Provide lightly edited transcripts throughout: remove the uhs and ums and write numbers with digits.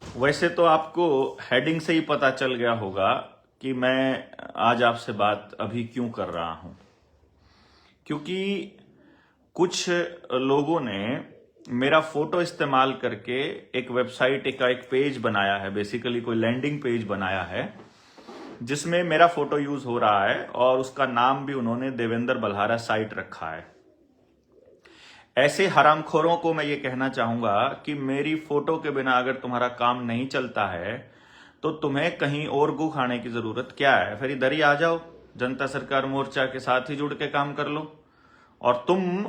वैसे तो आपको हेडिंग से ही पता चल गया होगा कि मैं आज आपसे बात अभी क्यों कर रहा हूं। क्योंकि कुछ लोगों ने मेरा फोटो इस्तेमाल करके एक वेबसाइट का एक पेज बनाया है, बेसिकली कोई लैंडिंग पेज बनाया है जिसमें मेरा फोटो यूज हो रहा है और उसका नाम भी उन्होंने देवेंद्र बल्हारा साइट रखा है। ऐसे हरामखोरों को मैं ये कहना चाहूंगा कि मेरी फोटो के बिना अगर तुम्हारा काम नहीं चलता है तो तुम्हें कहीं और गू खाने की जरूरत क्या है। फिर इधर ही आ जाओ, जनता सरकार मोर्चा के साथ ही जुड़ के काम कर लो। और तुम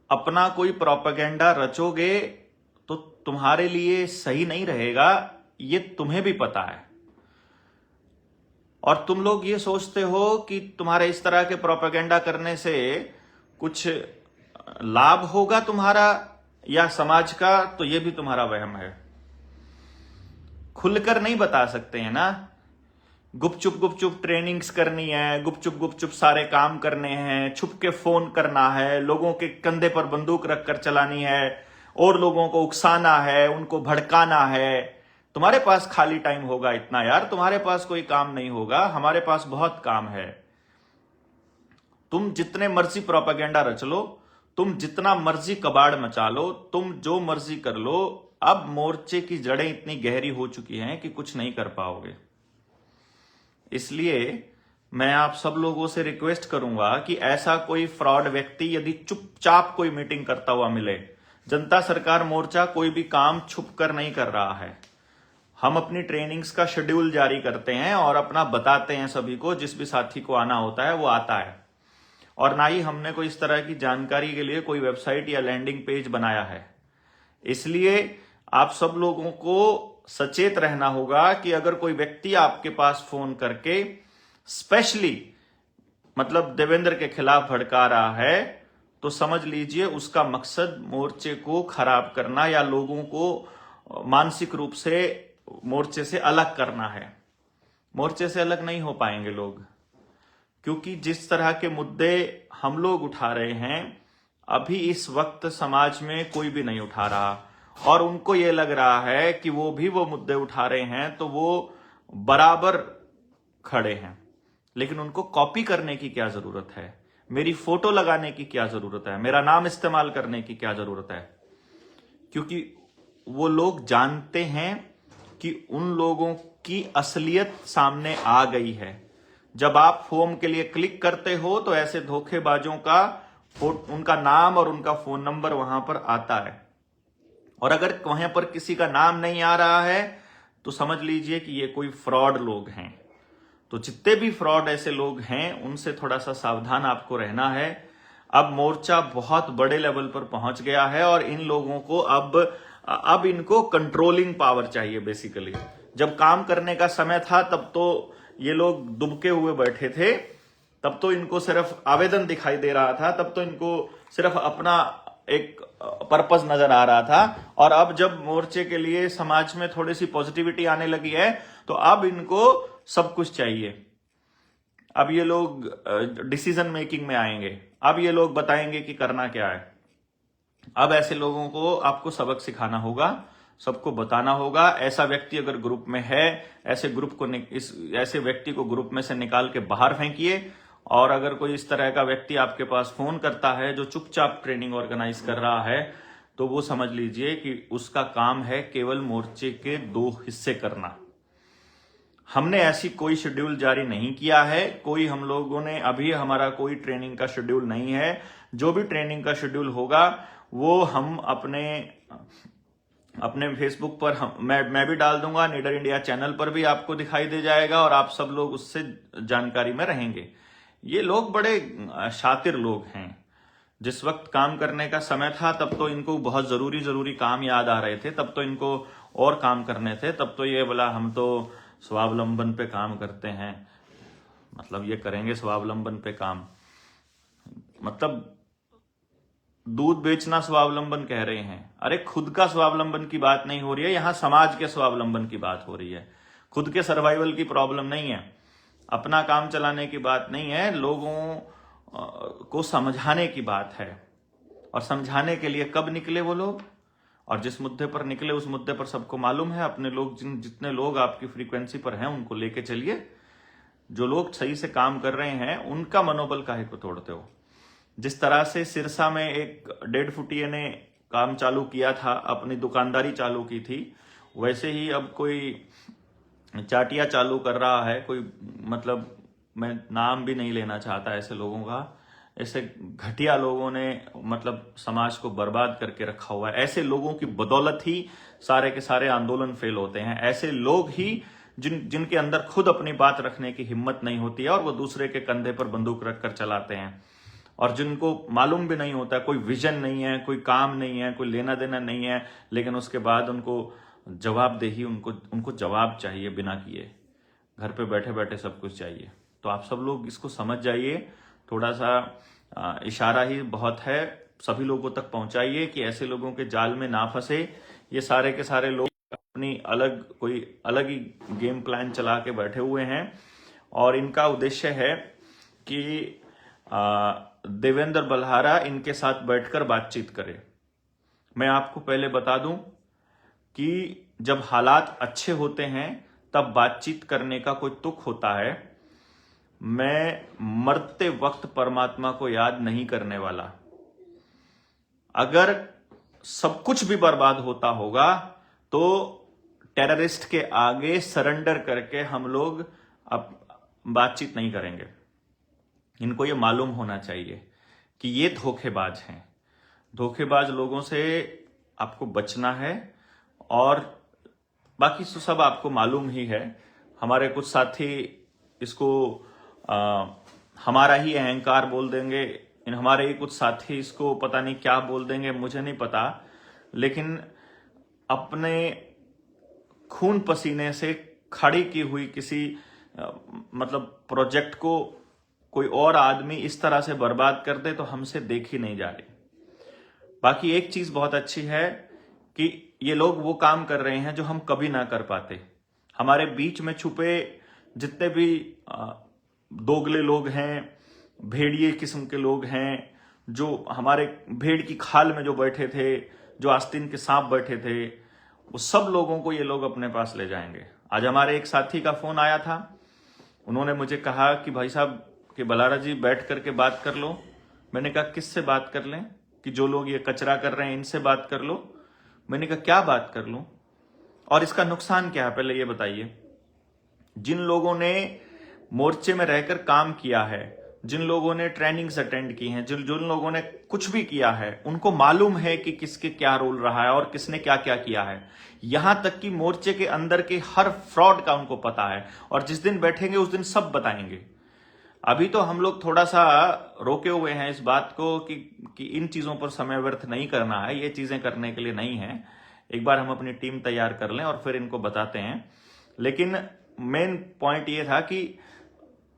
अपना कोई प्रोपेगेंडा रचोगे तो तुम्हारे लिए सही नहीं रहेगा, ये तुम्हें भी पता है। और तुम लोग ये सोचते हो कि तुम्हारे इस तरह के प्रोपेगेंडा करने से कुछ लाभ होगा तुम्हारा या समाज का, तो ये भी तुम्हारा वहम है। खुलकर नहीं बता सकते हैं ना। गुपचुप ट्रेनिंग्स करनी है, गुपचुप सारे काम करने हैं, छुप के फोन करना है, लोगों के कंधे पर बंदूक रखकर चलानी है और लोगों को उकसाना है, उनको भड़काना है। तुम्हारे पास खाली टाइम होगा इतना यार, तुम्हारे पास कोई काम नहीं होगा, हमारे पास बहुत काम है। तुम जितने मर्जी प्रोपेगेंडा रच लो, तुम जितना मर्जी कबाड़ मचा लो, तुम जो मर्जी कर लो, अब मोर्चे की जड़ें इतनी गहरी हो चुकी हैं कि कुछ नहीं कर पाओगे। इसलिए मैं आप सब लोगों से रिक्वेस्ट करूंगा कि ऐसा कोई फ्रॉड व्यक्ति यदि चुपचाप कोई मीटिंग करता हुआ मिले, जनता सरकार मोर्चा कोई भी काम छुप कर नहीं कर रहा है। हम अपनी ट्रेनिंग्स का शेड्यूल जारी करते हैं और अपना बताते हैं सभी को, जिस भी साथी को आना होता है वो आता है। और ना ही हमने कोई इस तरह की जानकारी के लिए कोई वेबसाइट या लैंडिंग पेज बनाया है। इसलिए आप सब लोगों को सचेत रहना होगा कि अगर कोई व्यक्ति आपके पास फोन करके स्पेशली मतलब देवेंद्र के खिलाफ भड़का रहा है, तो समझ लीजिए उसका मकसद मोर्चे को खराब करना या लोगों को मानसिक रूप से मोर्चे से अलग करना है। मोर्चे से अलग नहीं हो पाएंगे लोग, क्योंकि जिस तरह के मुद्दे हम लोग उठा रहे हैं अभी इस वक्त समाज में कोई भी नहीं उठा रहा। और उनको ये लग रहा है कि वो भी वो मुद्दे उठा रहे हैं तो वो बराबर खड़े हैं। लेकिन उनको कॉपी करने की क्या जरूरत है, मेरी फोटो लगाने की क्या जरूरत है, मेरा नाम इस्तेमाल करने की क्या जरूरत है। क्योंकि वो लोग जानते हैं कि उन लोगों की असलियत सामने आ गई है। जब आप फॉर्म के लिए क्लिक करते हो तो ऐसे धोखेबाजों का उनका नाम और उनका फोन नंबर वहां पर आता है। और अगर वहां पर किसी का नाम नहीं आ रहा है तो समझ लीजिए कि ये कोई फ्रॉड लोग हैं। तो जितने भी फ्रॉड ऐसे लोग हैं उनसे थोड़ा सा सावधान आपको रहना है। अब मोर्चा बहुत बड़े लेवल पर पहुंच गया है और इन लोगों को अब इनको कंट्रोलिंग पावर चाहिए। बेसिकली जब काम करने का समय था तब तो ये लोग दुबके हुए बैठे थे, तब तो इनको सिर्फ आवेदन दिखाई दे रहा था, तब तो इनको सिर्फ अपना एक पर्पस नजर आ रहा था। और अब जब मोर्चे के लिए समाज में थोड़ी सी पॉजिटिविटी आने लगी है तो अब इनको सब कुछ चाहिए। अब ये लोग डिसीजन मेकिंग में आएंगे, अब ये लोग बताएंगे कि करना क्या है। अब ऐसे लोगों को आपको सबक सिखाना होगा, सबको बताना होगा। ऐसा व्यक्ति अगर ग्रुप में है, ऐसे ग्रुप को ऐसे व्यक्ति को ग्रुप में से निकाल के बाहर फेंकिए। और अगर कोई इस तरह का व्यक्ति आपके पास फोन करता है जो चुपचाप ट्रेनिंग ऑर्गेनाइज कर रहा है, तो वो समझ लीजिए कि उसका काम है केवल मोर्चे के 2 हिस्से करना। हमने ऐसी कोई शेड्यूल जारी नहीं किया है, कोई हम लोगों ने अभी हमारा कोई ट्रेनिंग का शेड्यूल नहीं है। जो भी ट्रेनिंग का शेड्यूल होगा वो हम अपने फेसबुक पर मैं भी डाल दूंगा, नीडर इंडिया चैनल पर भी आपको दिखाई दे जाएगा और आप सब लोग उससे जानकारी में रहेंगे। ये लोग बड़े शातिर लोग हैं। जिस वक्त काम करने का समय था तब तो इनको बहुत जरूरी काम याद आ रहे थे, तब तो इनको और काम करने थे, तब तो ये बोला हम तो स्वावलंबन पे काम करते हैं, मतलब ये करेंगे स्वावलंबन पे काम। मतलब दूध बेचना स्वावलंबन कह रहे हैं। अरे खुद का स्वावलंबन की बात नहीं हो रही है, यहां समाज के स्वावलंबन की बात हो रही है। खुद के सर्वाइवल की प्रॉब्लम नहीं है, अपना काम चलाने की बात नहीं है, लोगों को समझाने की बात है। और समझाने के लिए कब निकले वो लोग? और जिस मुद्दे पर निकले उस मुद्दे पर सबको मालूम है, अपने लोग जितने लोग आपकी फ्रीक्वेंसी पर हैं उनको लेके चलिए। जो लोग सही से काम कर रहे हैं उनका मनोबल काहे को तोड़ते हो। जिस तरह से सिरसा में एक 1.5 फुटिये ने काम चालू किया था, अपनी दुकानदारी चालू की थी, वैसे ही अब कोई चाटिया चालू कर रहा है कोई, मतलब मैं नाम भी नहीं लेना चाहता ऐसे लोगों का। ऐसे घटिया लोगों ने मतलब समाज को बर्बाद करके रखा हुआ है। ऐसे लोगों की बदौलत ही सारे के सारे आंदोलन फेल होते हैं। ऐसे लोग ही जिनके अंदर खुद अपनी बात रखने की हिम्मत नहीं होती है और वो दूसरे के कंधे पर बंदूक रखकर चलाते हैं, और जिनको मालूम भी नहीं होता, कोई विजन नहीं है, कोई काम नहीं है, कोई लेना देना नहीं है, लेकिन उसके बाद उनको जवाबदेही, उनको जवाब चाहिए बिना किए, घर पे बैठे बैठे सब कुछ चाहिए। तो आप सब लोग इसको समझ जाइए, थोड़ा सा इशारा ही बहुत है, सभी लोगों तक पहुंचाइए कि ऐसे लोगों के जाल में ना फंसे। ये सारे के सारे लोग अपनी कोई अलग ही गेम प्लान चला के बैठे हुए हैं और इनका उद्देश्य है कि देवेंद्र बल्हारा इनके साथ बैठकर बातचीत करे। मैं आपको पहले बता दूं कि जब हालात अच्छे होते हैं तब बातचीत करने का कोई तुक होता है। मैं मरते वक्त परमात्मा को याद नहीं करने वाला। अगर सब कुछ भी बर्बाद होता होगा तो टेररिस्ट के आगे सरेंडर करके हम लोग अब बातचीत नहीं करेंगे। इनको ये मालूम होना चाहिए कि ये धोखेबाज हैं। धोखेबाज लोगों से आपको बचना है, और बाकी तो सब आपको मालूम ही है। हमारे कुछ साथी इसको हमारा ही अहंकार बोल देंगे, हमारे ही कुछ साथी इसको पता नहीं क्या बोल देंगे, मुझे नहीं पता, लेकिन अपने खून पसीने से खड़ी की हुई किसी मतलब प्रोजेक्ट को कोई और आदमी इस तरह से बर्बाद कर दे तो हमसे देखी नहीं जा रही। बाकी एक चीज बहुत अच्छी है कि ये लोग वो काम कर रहे हैं जो हम कभी ना कर पाते। हमारे बीच में छुपे जितने भी दोगले लोग हैं, भेड़िए किस्म के लोग हैं, जो हमारे भेड़ की खाल में जो बैठे थे, जो आस्तीन के सांप बैठे थे, वो सब लोगों को ये लोग अपने पास ले जाएंगे। आज हमारे एक साथी का फोन आया था, उन्होंने मुझे कहा कि भाई साहब कि बलारा जी बैठ करके बात कर लो। मैंने कहा किससे बात कर लें? कि जो लोग ये कचरा कर रहे हैं इनसे बात कर लो। मैंने कहा क्या बात कर लूं और इसका नुकसान क्या है, पहले ये बताइए। जिन लोगों ने मोर्चे में रहकर काम किया है, जिन लोगों ने ट्रेनिंग्स अटेंड की हैं, जिन लोगों ने कुछ भी किया है, उनको मालूम है कि किसके क्या रोल रहा है और किसने क्या क्या किया है। यहां तक कि मोर्चे के अंदर के हर फ्रॉड का उनको पता है, और जिस दिन बैठेंगे उस दिन सब बताएंगे। अभी तो हम लोग थोड़ा सा रोके हुए हैं इस बात को कि इन चीजों पर समय व्यर्थ नहीं करना है, ये चीजें करने के लिए नहीं है। एक बार हम अपनी टीम तैयार कर लें और फिर इनको बताते हैं। लेकिन मेन पॉइंट ये था कि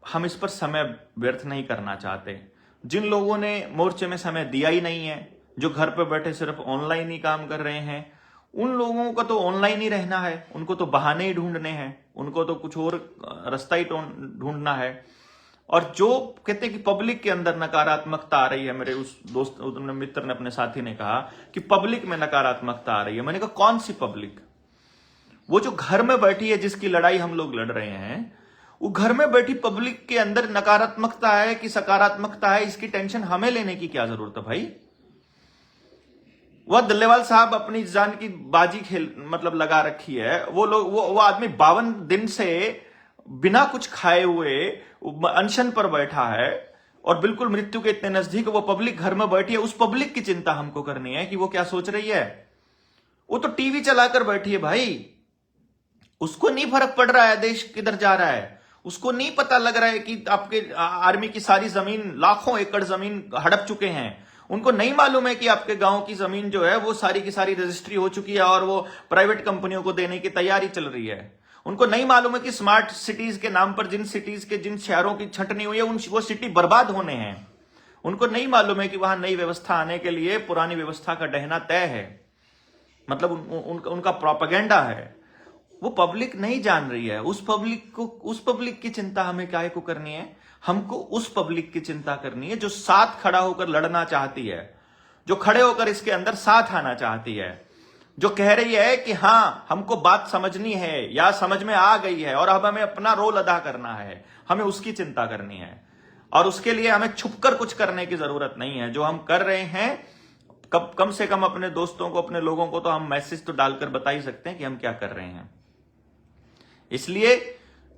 हम इस पर समय व्यर्थ नहीं करना चाहते। जिन लोगों ने मोर्चे में समय दिया ही नहीं है, जो घर पर बैठे सिर्फ ऑनलाइन ही काम कर रहे हैं, उन लोगों का तो ऑनलाइन ही रहना है, उनको तो बहाने ही ढूंढने हैं, उनको तो कुछ और रास्ता ही ढूंढना है। और जो कहते हैं कि पब्लिक के अंदर नकारात्मकता आ रही है, मेरे उस दोस्त मित्र ने, अपने साथी ने कहा कि पब्लिक में नकारात्मकता आ रही है। मैंने कहा कौन सी पब्लिक? वो जो घर में बैठी है, जिसकी लड़ाई हम लोग लड़ रहे हैं, वो घर में बैठी पब्लिक के अंदर नकारात्मकता है कि सकारात्मकता है, इसकी टेंशन हमें लेने की क्या जरूरत है भाई? वह दल्लेवाल साहब अपनी जान की बाजी खेल मतलब लगा रखी है। वो लोग वो आदमी 52 दिन से बिना कुछ खाए हुए अनशन पर बैठा है और बिल्कुल मृत्यु के इतने नजदीक वो पब्लिक घर में बैठी है। उस पब्लिक की चिंता हमको करनी है कि वो क्या सोच रही है। वो तो टीवी चलाकर बैठी है भाई, उसको नहीं फर्क पड़ रहा है देश किधर जा रहा है। उसको नहीं पता लग रहा है कि आपके आर्मी की सारी जमीन, लाखों एकड़ जमीन हड़प चुके हैं। उनको नहीं मालूम है कि आपके गांव की जमीन जो है वो सारी की सारी रजिस्ट्री हो चुकी है और वो प्राइवेट कंपनियों को देने की तैयारी चल रही है। उनको नहीं मालूम है कि स्मार्ट सिटीज के नाम पर जिन सिटीज के, जिन शहरों की छंटनी हुई है, वो सिटी बर्बाद होने हैं। उनको नहीं मालूम है कि वहां नई व्यवस्था आने के लिए पुरानी व्यवस्था का डहना तय है, मतलब उनका प्रोपेगेंडा है। वो पब्लिक नहीं जान रही है। उस पब्लिक की चिंता हमें काहे को करनी है? हमको उस पब्लिक की चिंता करनी है जो साथ खड़ा होकर लड़ना चाहती है, जो खड़े होकर इसके अंदर साथ आना चाहती है। जो कह रही है कि हाँ हमको बात समझनी है या समझ में आ गई है और अब हमें अपना रोल अदा करना है, हमें उसकी चिंता करनी है और उसके लिए हमें छुपकर कुछ करने की जरूरत नहीं है। जो हम कर रहे हैं कम से कम अपने दोस्तों को, अपने लोगों को तो हम मैसेज तो डालकर बता ही सकते हैं कि हम क्या कर रहे हैं। इसलिए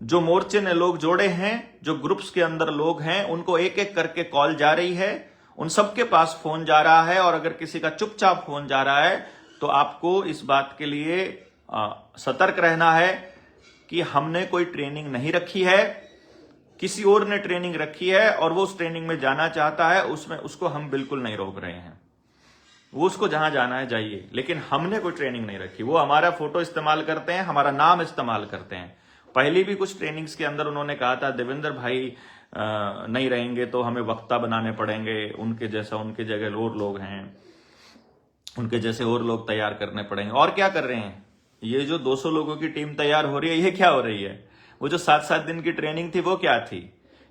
जो मोर्चे ने लोग जोड़े हैं, जो ग्रुप्स के अंदर लोग हैं, उनको एक एक करके कॉल जा रही है, उन सबके पास फोन जा रहा है और अगर किसी का चुपचाप फोन जा रहा है तो आपको इस बात के लिए सतर्क रहना है कि हमने कोई ट्रेनिंग नहीं रखी है, किसी और ने ट्रेनिंग रखी है और वो उस ट्रेनिंग में जाना चाहता है, उसमें उसको हम बिल्कुल नहीं रोक रहे हैं। वो उसको जहां जाना है जाइए, लेकिन हमने कोई ट्रेनिंग नहीं रखी। वो हमारा फोटो इस्तेमाल करते हैं, हमारा नाम इस्तेमाल करते हैं। पहले भी कुछ ट्रेनिंग्स के अंदर उन्होंने कहा था देवेंद्र भाई नहीं रहेंगे तो हमें वक्ता बनाने पड़ेंगे, उनके जैसा, उनके जगह और लोग हैं, उनके जैसे और लोग तैयार करने पड़ेंगे। और क्या कर रहे हैं? ये जो 200 लोगों की टीम तैयार हो रही है, ये क्या हो रही है? वो जो 7-7 दिन की ट्रेनिंग थी वो क्या थी?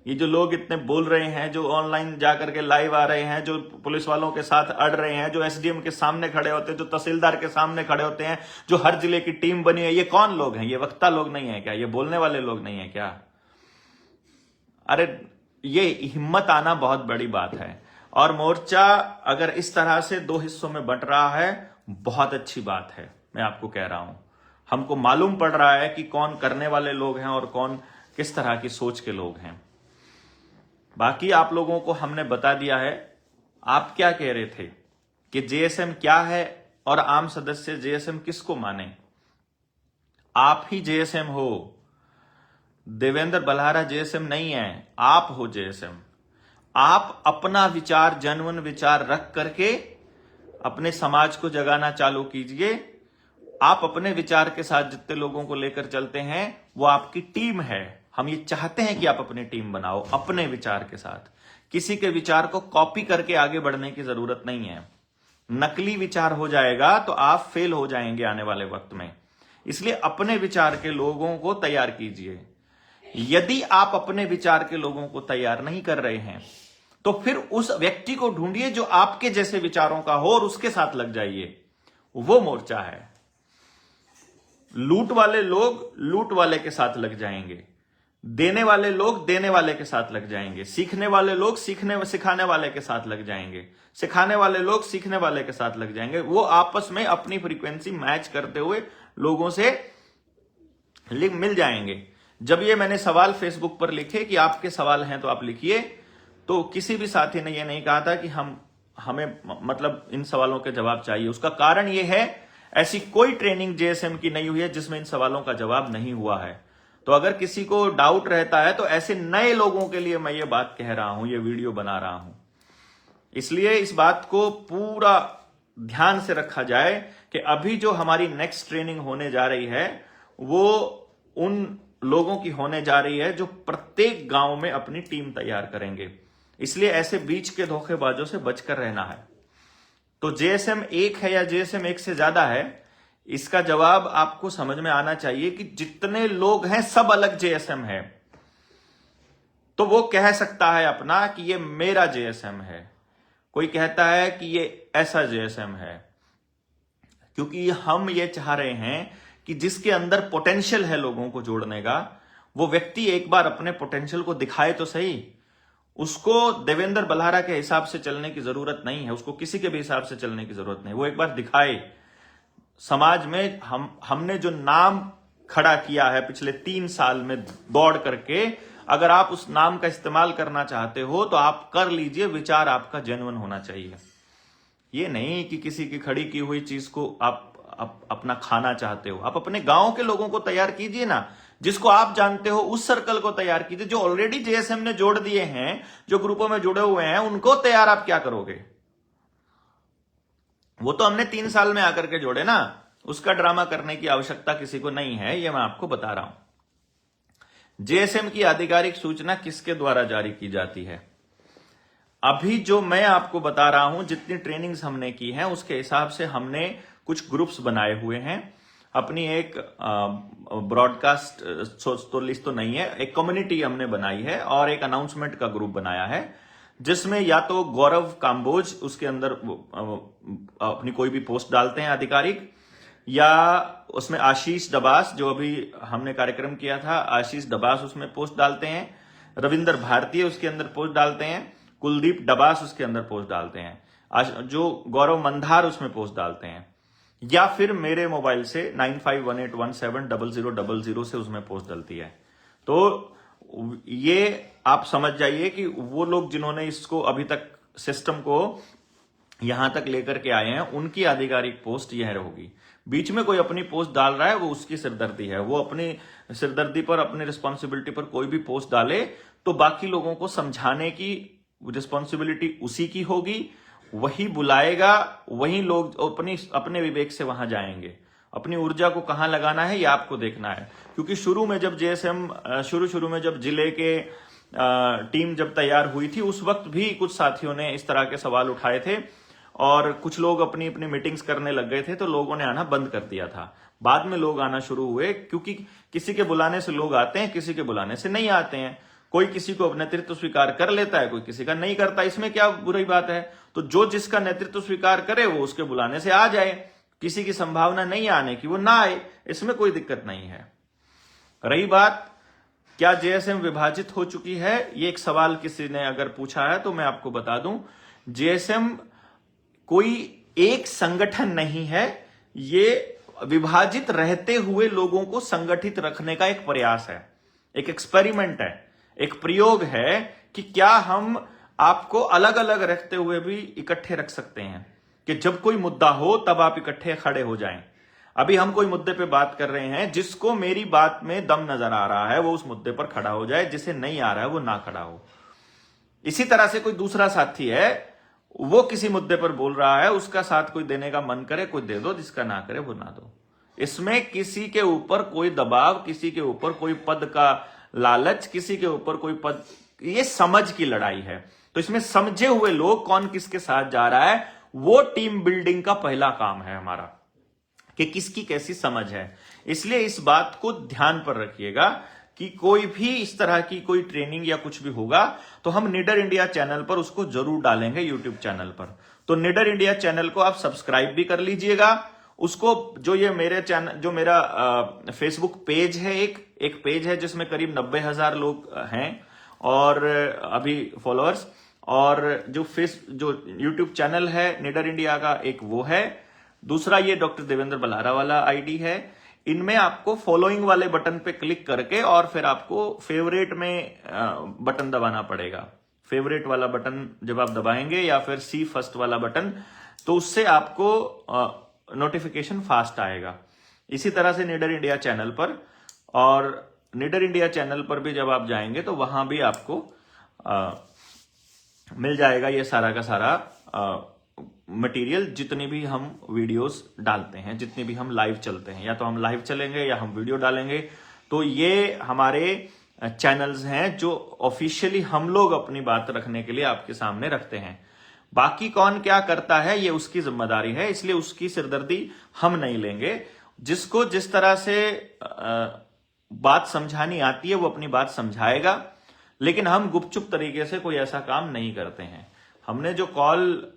ये जो लोग इतने बोल रहे हैं, जो ऑनलाइन जाकर के लाइव आ रहे हैं, जो पुलिस वालों के साथ अड़ रहे हैं, जो एसडीएम के सामने खड़े होते हैं, जो तहसीलदार के सामने खड़े होते हैं, जो हर जिले की टीम बनी है, ये कौन लोग हैं? ये वक्ता लोग नहीं है क्या? ये बोलने वाले लोग नहीं है क्या? अरे ये हिम्मत आना बहुत बड़ी बात है। और मोर्चा अगर इस तरह से 2 हिस्सों में बंट रहा है, बहुत अच्छी बात है। मैं आपको कह रहा हूं, हमको मालूम पड़ रहा है कि कौन करने वाले लोग हैं और कौन किस तरह की सोच के लोग हैं। बाकी आप लोगों को हमने बता दिया है। आप क्या कह रहे थे कि जेएसएम क्या है और आम सदस्य जेएसएम किसको माने? आप ही जेएसएम हो, देवेंद्र बल्हारा जेएसएम नहीं है, आप हो जेएसएम। आप अपना विचार, जनवन विचार रख करके अपने समाज को जगाना चालू कीजिए। आप अपने विचार के साथ जितने लोगों को लेकर चलते हैं वो आपकी टीम है। हम ये चाहते हैं कि आप अपनी टीम बनाओ अपने विचार के साथ। किसी के विचार को कॉपी करके आगे बढ़ने की जरूरत नहीं है। नकली विचार हो जाएगा तो आप फेल हो जाएंगे आने वाले वक्त में। इसलिए अपने विचार के लोगों को तैयार कीजिए। यदि आप अपने विचार के लोगों को तैयार नहीं कर रहे हैं तो फिर उस व्यक्ति को ढूंढिए जो आपके जैसे विचारों का हो और उसके साथ लग जाइए। वो मोर्चा है। लूट वाले लोग लूट वाले के साथ लग जाएंगे, देने वाले लोग देने वाले के साथ लग जाएंगे, सीखने वाले लोग सिखाने वाले के साथ लग जाएंगे, सिखाने वाले लोग सीखने वाले के साथ लग जाएंगे। वो आपस में अपनी फ्रीक्वेंसी मैच करते हुए लोगों से मिल जाएंगे। जब ये मैंने सवाल फेसबुक पर लिखे कि आपके सवाल हैं तो आप लिखिए, तो किसी भी साथी ने ये नहीं कहा था कि हमें मतलब इन सवालों के जवाब चाहिए। उसका कारण ये है, ऐसी कोई ट्रेनिंग जेएसएम की नहीं हुई है जिसमें इन सवालों का जवाब नहीं हुआ है। तो अगर किसी को डाउट रहता है तो ऐसे नए लोगों के लिए मैं ये बात कह रहा हूं, ये वीडियो बना रहा हूं। इसलिए इस बात को पूरा ध्यान से रखा जाए कि अभी जो हमारी नेक्स्ट ट्रेनिंग होने जा रही है वो उन लोगों की होने जा रही है जो प्रत्येक गांव में अपनी टीम तैयार करेंगे। इसलिए ऐसे बीच के धोखेबाजों से बचकर रहना है। तो जेएसएम 1 है या जेएसएम 1 से ज्यादा है, इसका जवाब आपको समझ में आना चाहिए कि जितने लोग हैं सब अलग जेएसएम है। तो वो कह सकता है अपना कि ये मेरा जेएसएम है, कोई कहता है कि ये ऐसा जेएसएम है, क्योंकि हम ये चाह रहे हैं कि जिसके अंदर पोटेंशियल है लोगों को जोड़ने का, वो व्यक्ति एक बार अपने पोटेंशियल को दिखाए तो सही। उसको देवेंद्र बल्हारा के हिसाब से चलने की जरूरत नहीं है, उसको किसी के भी हिसाब से चलने की जरूरत नहीं। वो एक बार दिखाए समाज में। हमने जो नाम खड़ा किया है पिछले 3 साल में दौड़ करके, अगर आप उस नाम का इस्तेमाल करना चाहते हो तो आप कर लीजिए। विचार आपका जेन्युइन होना चाहिए। ये नहीं कि किसी की खड़ी की हुई चीज को आप अपना खाना चाहते हो। आप अपने गांव के लोगों को तैयार कीजिए ना, जिसको आप जानते हो उस सर्कल को तैयार कीजिए। जो ऑलरेडी जेएसएम ने जोड़ दिए हैं, जो ग्रुपों में जुड़े हुए हैं, उनको तैयार आप क्या करोगे? वो तो हमने 3 साल में आकर के जोड़े ना, उसका ड्रामा करने की आवश्यकता किसी को नहीं है। ये मैं आपको बता रहा हूं। जेएसएम की आधिकारिक सूचना किसके द्वारा जारी की जाती है? अभी जो मैं आपको बता रहा हूं, जितनी ट्रेनिंग्स हमने की हैं उसके हिसाब से हमने कुछ ग्रुप्स बनाए हुए हैं। अपनी एक ब्रॉडकास्ट तो लिस्ट तो नहीं है, एक कम्युनिटी हमने बनाई है और एक अनाउंसमेंट का ग्रुप बनाया है, जिसमें या तो गौरव काम्बोज उसके अंदर अपनी कोई भी पोस्ट डालते हैं आधिकारिक, या उसमें आशीष दबास, जो अभी हमने कार्यक्रम किया था, आशीष दबास उसमें पोस्ट डालते हैं, रविंदर भारतीय उसके अंदर पोस्ट डालते हैं, कुलदीप डबास उसके अंदर पोस्ट डालते हैं, जो गौरव मंधार उसमें पोस्ट डालते हैं, या फिर मेरे मोबाइल से 9518170000 से उसमें पोस्ट डलती है। तो ये आप समझ जाइए कि वो लोग जिन्होंने इसको अभी तक सिस्टम को यहां तक लेकर के आए हैं, उनकी आधिकारिक पोस्ट यह होगी। बीच में कोई अपनी पोस्ट डाल रहा है, वो उसकी सिरदर्दी है, वो अपनी सिरदर्दी पर, अपनी रिस्पॉन्सिबिलिटी पर कोई भी पोस्ट डाले तो बाकी लोगों को समझाने की रिस्पॉन्सिबिलिटी उसी की होगी, वही बुलाएगा, वही लोग अपने विवेक से वहां जाएंगे। अपनी ऊर्जा को कहां लगाना है ये आपको देखना है, क्योंकि शुरू में जब जेएसएम शुरू में जब जिले के टीम जब तैयार हुई थी, उस वक्त भी कुछ साथियों ने इस तरह के सवाल उठाए थे और कुछ लोग अपनी अपनी मीटिंग्स करने लग गए थे, तो लोगों ने आना बंद कर दिया था। बाद में लोग आना शुरू हुए, क्योंकि किसी के बुलाने से लोग आते हैं, किसी के बुलाने से नहीं आते हैं। कोई किसी को नेतृत्व स्वीकार कर लेता है, कोई किसी का नहीं करता, इसमें क्या बुरी बात है। तो जो जिसका नेतृत्व स्वीकार करे वो उसके बुलाने से आ जाए, किसी की संभावना नहीं आने की वो ना आए, इसमें कोई दिक्कत नहीं है। रही बात क्या जेएसएम विभाजित हो चुकी है, ये एक सवाल किसी ने अगर पूछा है तो मैं आपको बता दूं, जेएसएम कोई एक संगठन नहीं है, ये विभाजित रहते हुए लोगों को संगठित रखने का एक प्रयास है, एक एक्सपेरिमेंट है, एक प्रयोग है कि क्या हम आपको अलग अलग रखते हुए भी इकट्ठे रख सकते हैं, कि जब कोई मुद्दा हो तब आप इकट्ठे खड़े हो जाएं। अभी हम कोई मुद्दे पे बात कर रहे हैं, जिसको मेरी बात में दम नजर आ रहा है वो उस मुद्दे पर खड़ा हो जाए, जिसे नहीं आ रहा है वो ना खड़ा हो। इसी तरह से कोई दूसरा साथी है, वो किसी मुद्दे पर बोल रहा है, उसका साथ कोई देने का मन करे कोई दे दो, जिसका ना करे वो ना दो। इसमें किसी के ऊपर कोई दबाव, किसी के ऊपर कोई पद का लालच, किसी के ऊपर कोई पद, ये समझ की लड़ाई है। तो इसमें समझे हुए लोग कौन किसके साथ जा रहा है, वो टीम बिल्डिंग का पहला काम है हमारा, कि किसकी कैसी समझ है। इसलिए इस बात को ध्यान पर रखिएगा कि कोई भी इस तरह की कोई ट्रेनिंग या कुछ भी होगा तो हम निडर इंडिया चैनल पर उसको जरूर डालेंगे, यूट्यूब चैनल पर। तो निडर इंडिया चैनल को आप सब्सक्राइब भी कर लीजिएगा। उसको जो ये मेरे चैनल, जो मेरा फेसबुक पेज है, एक पेज है जिसमें करीब 90,000 लोग हैं और अभी फॉलोअर्स, और जो यूट्यूब चैनल है निडर इंडिया का, एक वो है। दूसरा ये डॉक्टर देवेंद्र बलारा वाला आईडी है। इनमें आपको फॉलोइंग वाले बटन पे क्लिक करके और फिर आपको फेवरेट में बटन दबाना पड़ेगा। फेवरेट वाला बटन जब आप दबाएंगे या फिर सी फर्स्ट वाला बटन, तो उससे आपको नोटिफिकेशन फास्ट आएगा। इसी तरह से निडर इंडिया चैनल पर, और निडर इंडिया चैनल पर भी जब आप जाएंगे तो वहां भी आपको मिल जाएगा ये सारा का सारा मटेरियल, जितने भी हम वीडियोस डालते हैं, जितने भी हम लाइव चलते हैं, या तो हम लाइव चलेंगे या हम वीडियो डालेंगे। तो ये हमारे चैनल्स हैं जो ऑफिशियली हम लोग अपनी बात रखने के लिए आपके सामने रखते हैं। बाकी कौन क्या करता है ये उसकी जिम्मेदारी है, इसलिए उसकी सिरदर्दी हम नहीं लेंगे। जिसको जिस तरह से बात समझानी आती है वो अपनी बात समझाएगा, लेकिन हम गुपचुप तरीके से कोई ऐसा काम नहीं करते हैं। हमने जो कॉल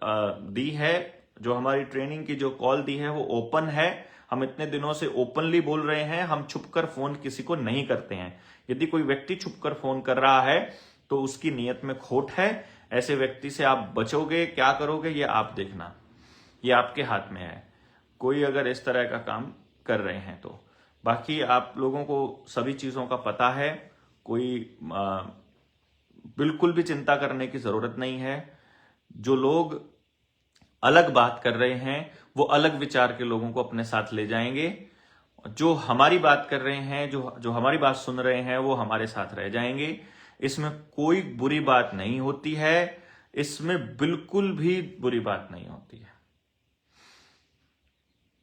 दी है, जो हमारी ट्रेनिंग की जो कॉल दी है, वो ओपन है। हम इतने दिनों से ओपनली बोल रहे हैं, हम छुपकर फोन किसी को नहीं करते हैं। यदि कोई व्यक्ति छुपकर फोन कर रहा है तो उसकी नीयत में खोट है। ऐसे व्यक्ति से आप बचोगे, क्या करोगे, ये आप देखना, ये आपके हाथ में है, कोई अगर इस तरह का काम कर रहे हैं तो। बाकी आप लोगों को सभी चीजों का पता है, कोई बिल्कुल भी चिंता करने की जरूरत नहीं है। जो लोग अलग बात कर रहे हैं वो अलग विचार के लोगों को अपने साथ ले जाएंगे, जो हमारी बात कर रहे हैं, जो हमारी बात सुन रहे हैं, वो हमारे साथ रह जाएंगे। इसमें कोई बुरी बात नहीं होती है, इसमें बिल्कुल भी बुरी बात नहीं होती है।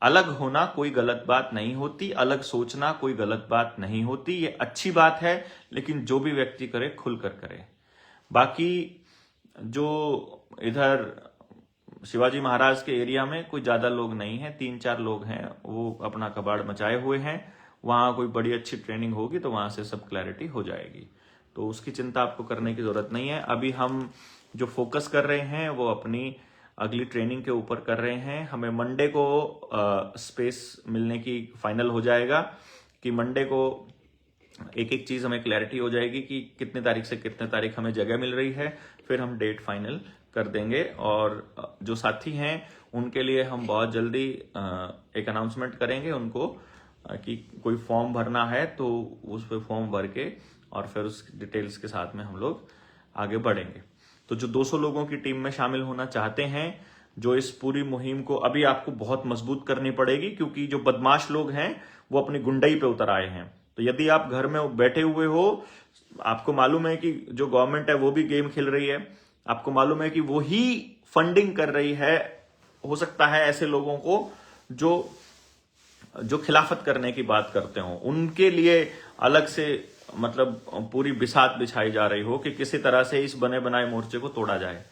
अलग होना कोई गलत बात नहीं होती, अलग सोचना कोई गलत बात नहीं होती, ये अच्छी बात है, लेकिन जो भी व्यक्ति करे खुलकर करे। बाकी जो इधर शिवाजी महाराज के एरिया में कोई ज्यादा लोग नहीं है, 3-4 लोग हैं, वो अपना कबाड़ मचाए हुए हैं। वहां कोई बड़ी अच्छी ट्रेनिंग होगी तो वहां से सब क्लैरिटी हो जाएगी, तो उसकी चिंता आपको करने की जरूरत नहीं है। अभी हम जो फोकस कर रहे हैं वो अपनी अगली ट्रेनिंग के ऊपर कर रहे हैं। हमें मंडे को स्पेस मिलने की फाइनल हो जाएगा कि मंडे को एक एक चीज हमें क्लैरिटी हो जाएगी कि कितने तारीख से कितने तारीख हमें जगह मिल रही है, फिर हम डेट फाइनल कर देंगे। और जो साथी हैं उनके लिए हम बहुत जल्दी एक अनाउंसमेंट करेंगे उनको कि कोई फॉर्म भरना है तो उस पर फॉर्म भर के और फिर उस डिटेल्स के साथ में हम लोग आगे बढ़ेंगे। तो जो 200 लोगों की टीम में शामिल होना चाहते हैं, जो इस पूरी मुहिम को अभी आपको बहुत मजबूत करनी पड़ेगी, क्योंकि जो बदमाश लोग हैं वो अपनी गुंडई पे उतर आए हैं। तो यदि आप घर में बैठे हुए हो, आपको मालूम है कि जो गवर्नमेंट है वो भी गेम खेल रही है, आपको मालूम है कि वो ही फंडिंग कर रही है, हो सकता है ऐसे लोगों को जो खिलाफत करने की बात करते हो उनके लिए अलग से मतलब पूरी बिसात बिछाई जा रही हो कि किसी तरह से इस बने बनाए मोर्चे को तोड़ा जाए।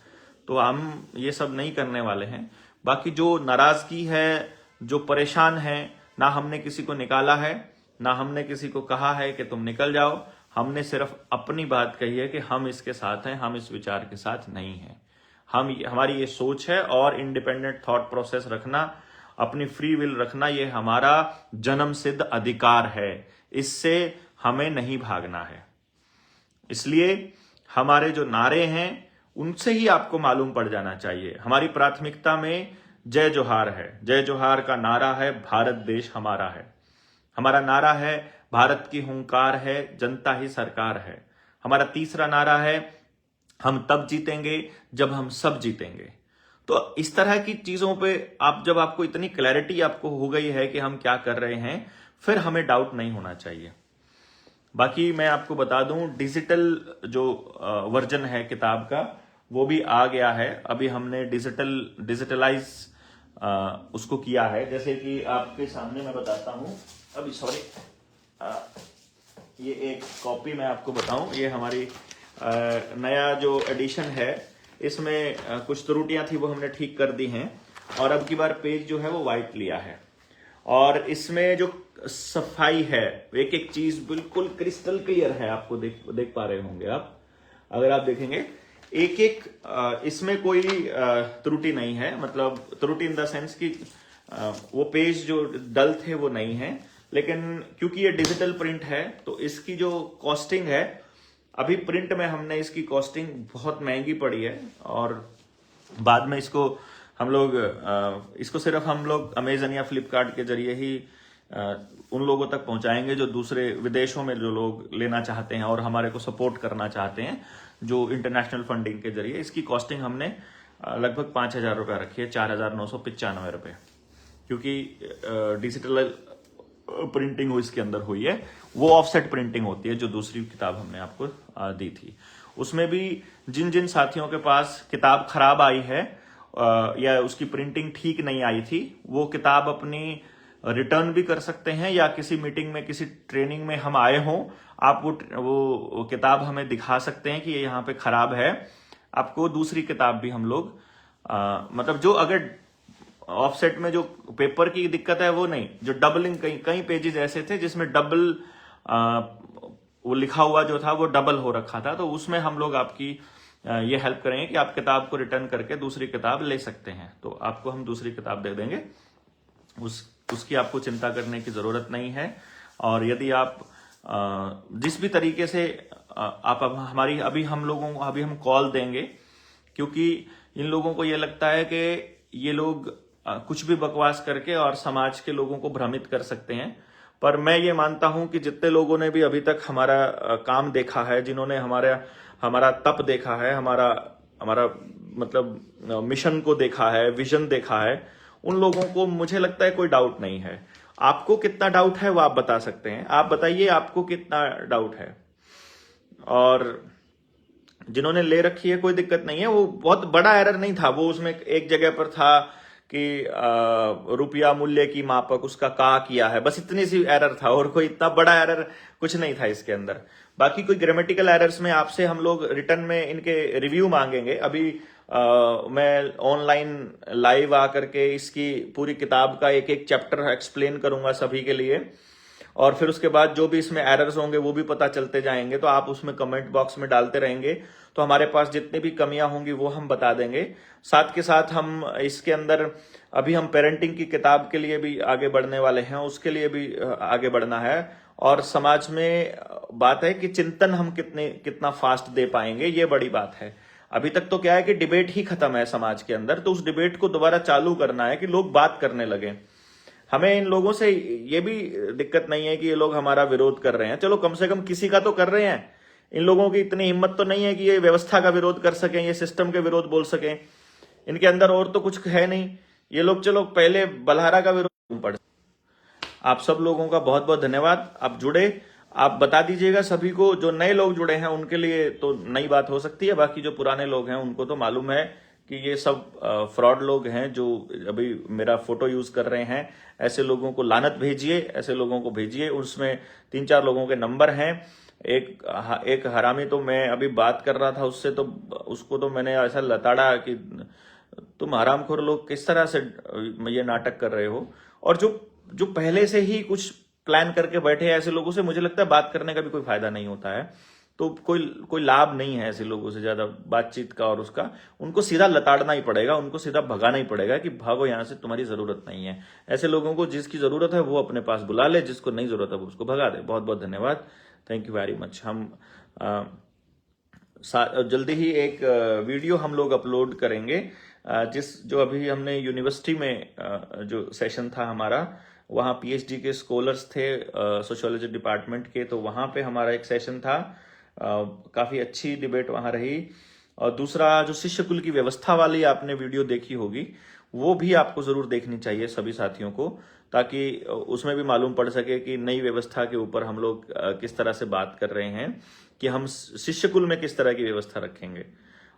तो हम ये सब नहीं करने वाले हैं। बाकी जो नाराजगी है, जो परेशान है, ना हमने किसी को निकाला है, ना हमने किसी को कहा है कि तुम निकल जाओ। हमने सिर्फ अपनी बात कही है कि हम इसके साथ हैं, हम इस विचार के साथ नहीं हैं। हमारी ये सोच है और इंडिपेंडेंट थॉट प्रोसेस रखना, अपनी फ्री विल रखना, ये हमारा जन्म सिद्ध अधिकार है। इससे हमें नहीं भागना है। इसलिए हमारे जो नारे हैं उनसे ही आपको मालूम पड़ जाना चाहिए। हमारी प्राथमिकता में जय जोहार है। जय जोहार का नारा है भारत देश हमारा है। हमारा नारा है भारत की हुंकार है, जनता ही सरकार है। हमारा तीसरा नारा है हम तब जीतेंगे जब हम सब जीतेंगे। तो इस तरह की चीजों पे जब आपको इतनी क्लैरिटी आपको हो गई है कि हम क्या कर रहे हैं, फिर हमें डाउट नहीं होना चाहिए। बाकी मैं आपको बता दूं, डिजिटल जो वर्जन है किताब का वो भी आ गया है। अभी हमने डिजिटलाइज उसको किया है। जैसे कि आपके सामने मैं बताता हूं, अभी सॉरी, ये एक कॉपी मैं आपको बताऊं, ये हमारी नया जो एडिशन है, इसमें कुछ त्रुटियां थी वो हमने ठीक कर दी हैं और अब की बार पेज जो है वो वाइट लिया है। और इसमें जो सफाई है, एक एक चीज बिल्कुल क्रिस्टल क्लियर है। आपको देख पा रहे होंगे आप, अगर आप देखेंगे एक एक इसमें कोई त्रुटि नहीं है। मतलब त्रुटि इन द सेंस कि वो पेज जो डल थे वो नहीं है, लेकिन क्योंकि ये डिजिटल प्रिंट है तो इसकी जो कॉस्टिंग है, अभी प्रिंट में हमने इसकी कॉस्टिंग बहुत महंगी पड़ी है और बाद में इसको सिर्फ हम लोग अमेजन या फ्लिपकार्ट के जरिए ही उन लोगों तक पहुंचाएंगे जो दूसरे विदेशों में जो लोग लेना चाहते हैं और हमारे को सपोर्ट करना चाहते हैं, जो इंटरनेशनल फंडिंग के जरिए। इसकी कॉस्टिंग हमने लगभग 5,000 रुपये रखी है, 4,995 रुपये, क्योंकि डिजिटल प्रिंटिंग इसके अंदर हुई है। वो ऑफसेट प्रिंटिंग होती है जो दूसरी किताब हमने आपको दी थी। उसमें भी जिन जिन साथियों के पास किताब खराब आई है या उसकी प्रिंटिंग ठीक नहीं आई थी, वो किताब अपनी रिटर्न भी कर सकते हैं, या किसी मीटिंग में किसी ट्रेनिंग में हम आए हों, आप वो किताब हमें दिखा सकते हैं कि ये यहाँ पे खराब है। आपको दूसरी किताब भी हम लोग मतलब जो अगर ऑफसेट में जो पेपर की दिक्कत है वो नहीं, जो डबलिंग कई पेजेस ऐसे थे जिसमें डबल वो लिखा हुआ जो था वो डबल हो रखा था, तो उसमें हम लोग आपकी ये हेल्प करेंगे कि आप किताब को रिटर्न करके दूसरी किताब ले सकते हैं। तो आपको हम दूसरी किताब दे देंगे, उसकी आपको चिंता करने की जरूरत नहीं है। और यदि आप जिस भी तरीके से आप हमारी अभी हम कॉल देंगे, क्योंकि इन लोगों को ये लगता है कि ये लोग कुछ भी बकवास करके और समाज के लोगों को भ्रमित कर सकते हैं। पर मैं ये मानता हूं कि जितने लोगों ने भी अभी तक हमारा काम देखा है, जिन्होंने हमारा तप देखा है, हमारा मतलब मिशन को देखा है, विजन देखा है, उन लोगों को मुझे लगता है कोई डाउट नहीं है। आपको कितना डाउट है वो आप बता सकते हैं। आप बताइए आपको कितना डाउट है। और जिन्होंने ले रखी है कोई दिक्कत नहीं है, वो बहुत बड़ा एरर नहीं था। वो उसमें एक जगह पर था कि रुपया मूल्य की मापक उसका का किया है, बस इतनी सी एरर था और कोई इतना बड़ा एरर कुछ नहीं था इसके अंदर। बाकी कोई ग्रामेटिकल एरर्स में आपसे हम लोग रिटर्न में इनके रिव्यू मांगेंगे। अभी मैं ऑनलाइन लाइव आकर के इसकी पूरी किताब का एक एक चैप्टर एक्सप्लेन करूंगा सभी के लिए, और फिर उसके बाद जो भी इसमें एरर्स होंगे वो भी पता चलते जाएंगे, तो आप उसमें कमेंट बॉक्स में डालते रहेंगे तो हमारे पास जितनी भी कमियां होंगी वो हम बता देंगे। साथ के साथ हम इसके अंदर अभी हम पेरेंटिंग की किताब के लिए भी आगे बढ़ने वाले हैं, उसके लिए भी आगे बढ़ना है। और समाज में बात है कि चिंतन हम कितना फास्ट दे पाएंगे, ये बड़ी बात है। अभी तक तो क्या है कि डिबेट ही खत्म है समाज के अंदर, तो उस डिबेट को दोबारा चालू करना है कि लोग बात करने लगे। हमें इन लोगों से ये भी दिक्कत नहीं है कि ये लोग हमारा विरोध कर रहे हैं, चलो कम से कम किसी का तो कर रहे हैं। इन लोगों की इतनी हिम्मत तो नहीं है कि ये व्यवस्था का विरोध कर सकें, ये सिस्टम के विरोध बोल सकें। इनके अंदर और तो कुछ है नहीं, ये लोग चलो पहले बलहारा का विरोध पढ़। आप सब लोगों का बहुत बहुत धन्यवाद, आप जुड़े। आप बता दीजिएगा सभी को, जो नए लोग जुड़े हैं उनके लिए तो नई बात हो सकती है, बाकी जो पुराने लोग हैं उनको तो मालूम है कि ये सब फ्रॉड लोग हैं जो अभी मेरा फोटो यूज कर रहे हैं। ऐसे लोगों को लानत भेजिए, ऐसे लोगों को भेजिए। उसमें 3-4 लोगों के नंबर हैं। एक हरामी तो मैं अभी बात कर रहा था उससे, तो उसको तो मैंने ऐसा लताड़ा कि तुम हरामखोर लोग किस तरह से ये नाटक कर रहे हो। और जो पहले से ही कुछ प्लान करके बैठे हैं, ऐसे लोगों से मुझे लगता है बात करने का भी कोई फायदा नहीं होता है। तो कोई लाभ नहीं है ऐसे लोगों से ज्यादा बातचीत का और उसका। उनको सीधा लताड़ना ही पड़ेगा, उनको सीधा भगाना ही पड़ेगा कि भागो यहां से, तुम्हारी जरूरत नहीं है। ऐसे लोगों को जिसकी जरूरत है वो अपने पास बुला ले, जिसको नहीं जरूरत है वो उसको भगा दे। बहुत बहुत धन्यवाद, थैंक यू वेरी मच। हम जल्दी ही एक वीडियो हम लोग अपलोड करेंगे, जो अभी हमने यूनिवर्सिटी में जो सेशन था हमारा, वहाँ पीएचडी के स्कॉलर्स थे सोशियोलॉजी डिपार्टमेंट के, तो वहाँ पे हमारा एक सेशन था। काफ़ी अच्छी डिबेट वहाँ रही। और दूसरा जो शिष्य कुल की व्यवस्था वाली आपने वीडियो देखी होगी, वो भी आपको ज़रूर देखनी चाहिए सभी साथियों को, ताकि उसमें भी मालूम पड़ सके कि नई व्यवस्था के ऊपर हम लोग किस तरह से बात कर रहे हैं कि हम शिष्य कुल में किस तरह की व्यवस्था रखेंगे।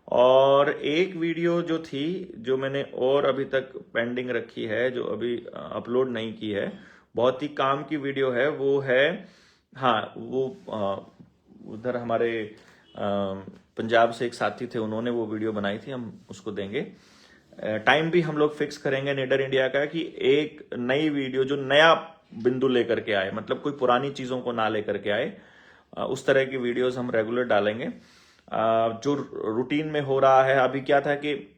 और एक वीडियो जो थी, जो मैंने और अभी तक पेंडिंग रखी है, जो अभी अपलोड नहीं की है, बहुत ही काम की वीडियो है, वो है, हाँ वो उधर हमारे पंजाब से एक साथी थे, उन्होंने वो वीडियो बनाई थी, हम उसको देंगे। टाइम भी हम लोग फिक्स करेंगे निडर इंडिया का कि एक नई वीडियो जो नया बिंदु लेकर के आए, मतलब कोई पुरानी चीज़ों को ना लेकर के आए, उस तरह की वीडियोस हम रेगुलर डालेंगे। जो रूटीन में हो रहा है अभी क्या था कि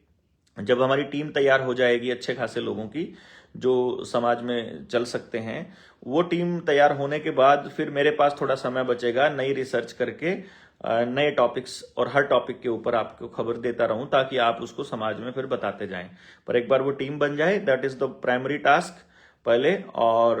जब हमारी टीम तैयार हो जाएगी अच्छे खासे लोगों की जो समाज में चल सकते हैं, वो टीम तैयार होने के बाद फिर मेरे पास थोड़ा समय बचेगा नई रिसर्च करके नए टॉपिक्स, और हर टॉपिक के ऊपर आपको खबर देता रहूं ताकि आप उसको समाज में फिर बताते जाएं। पर एक बार वो टीम बन जाए, that is the primary task पहले। और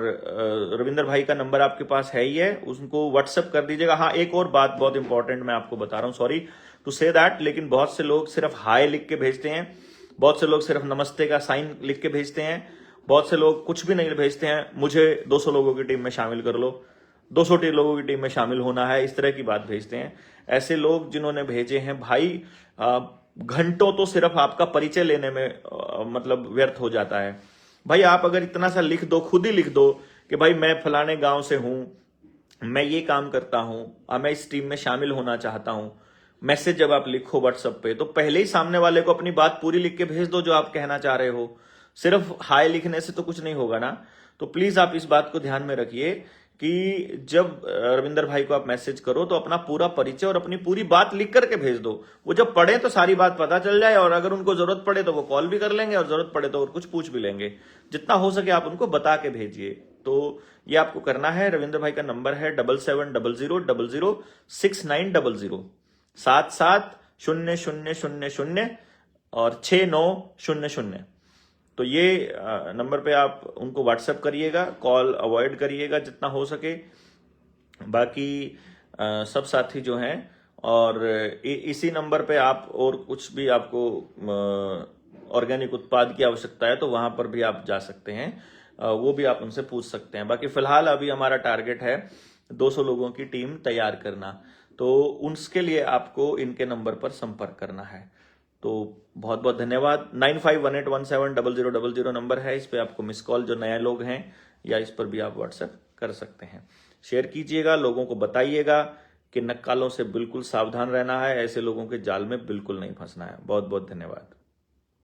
रविंदर भाई का नंबर आपके पास है ही है, उनको व्हाट्सएप कर दीजिएगा। हाँ, एक और बात बहुत इंपॉर्टेंट मैं आपको बता रहा हूँ, सॉरी टू से दैट, लेकिन बहुत से लोग सिर्फ हाय लिख के भेजते हैं, बहुत से लोग सिर्फ नमस्ते का साइन लिख के भेजते हैं, बहुत से लोग कुछ भी नहीं भेजते हैं, मुझे 200 लोगों की टीम में शामिल कर लो, 200 लोगों की टीम में शामिल होना है, इस तरह की बात भेजते हैं। ऐसे लोग जिन्होंने भेजे हैं भाई, घंटों तो सिर्फ आपका परिचय लेने में मतलब व्यर्थ हो जाता है। भाई आप अगर इतना सा लिख दो, खुद ही लिख दो कि भाई मैं फलाने गांव से हूं, मैं ये काम करता हूं, मैं इस टीम में शामिल होना चाहता हूं। मैसेज जब आप लिखो व्हाट्सएप पे, तो पहले ही सामने वाले को अपनी बात पूरी लिख के भेज दो जो आप कहना चाह रहे हो। सिर्फ हाय लिखने से तो कुछ नहीं होगा ना। तो प्लीज आप इस बात को ध्यान में रखिए कि जब रविंदर भाई को आप मैसेज करो तो अपना पूरा परिचय और अपनी पूरी बात लिख करके भेज दो। वो जब पढ़े तो सारी बात पता चल जाए, और अगर उनको जरूरत पड़े तो वो कॉल भी कर लेंगे, और जरूरत पड़े तो और कुछ पूछ भी लेंगे। जितना हो सके आप उनको बता के भेजिए। तो ये आपको करना है। रविंद्र भाई का नंबर है 7700006900 770000 और 6900। तो ये नंबर पे आप उनको व्हाट्सएप करिएगा, कॉल अवॉइड करिएगा जितना हो सके। बाकी सब साथी जो हैं, और इसी नंबर पे आप और कुछ भी आपको ऑर्गेनिक उत्पाद की आवश्यकता है तो वहां पर भी आप जा सकते हैं, वो भी आप उनसे पूछ सकते हैं। बाकी फिलहाल अभी हमारा टारगेट है 200 लोगों की टीम तैयार करना, तो उसके लिए आपको इनके नंबर पर संपर्क करना है। तो बहुत बहुत धन्यवाद। 9518170000 नंबर है, इस पे आपको मिस कॉल, जो नए लोग हैं, या इस पर भी आप व्हाट्सएप कर सकते हैं। शेयर कीजिएगा, लोगों को बताइएगा कि नक्कालों से बिल्कुल सावधान रहना है, ऐसे लोगों के जाल में बिल्कुल नहीं फंसना है। बहुत बहुत धन्यवाद।